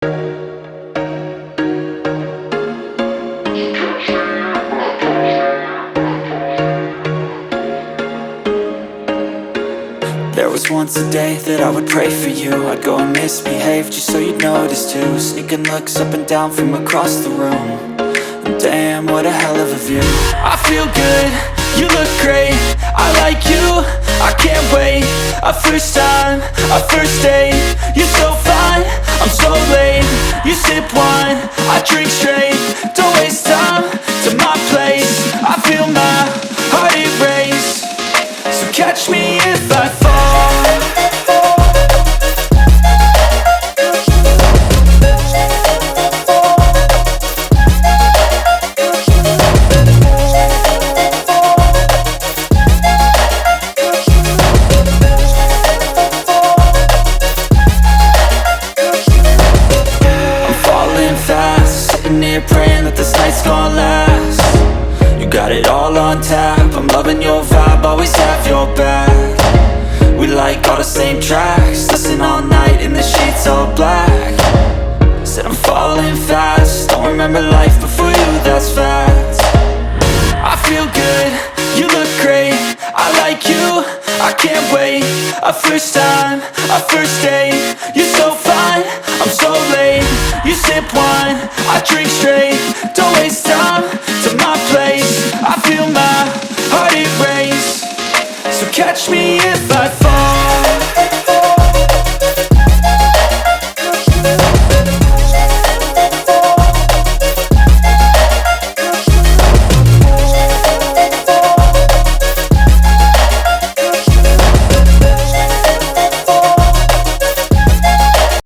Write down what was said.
There was once a day that I would pray for you. I'd go and misbehave just so you'd notice too. Sneaking looks up and down from across the room. And damn, what a hell of a view. I feel good, you look great, I like you, I can't wait. A first time, a first date. You're so fine, I'm so late. You sip wine, I drink straight. Don't waste time to my place. I feel my heart erase. So catch me if I fall. Praying that this night's gonna last. You got it all on tap, I'm loving your vibe, always have your back. We like all the same tracks, listen all night in the sheets all black. Said I'm falling fast, don't remember life before you, that's fact. I feel good, you look great, I like you, I can't wait. A first time, a first date. You're so fine, I'm so late. You sip wine, I drink straight. Don't waste time to my place. I feel my heart erase. So catch me if I fall.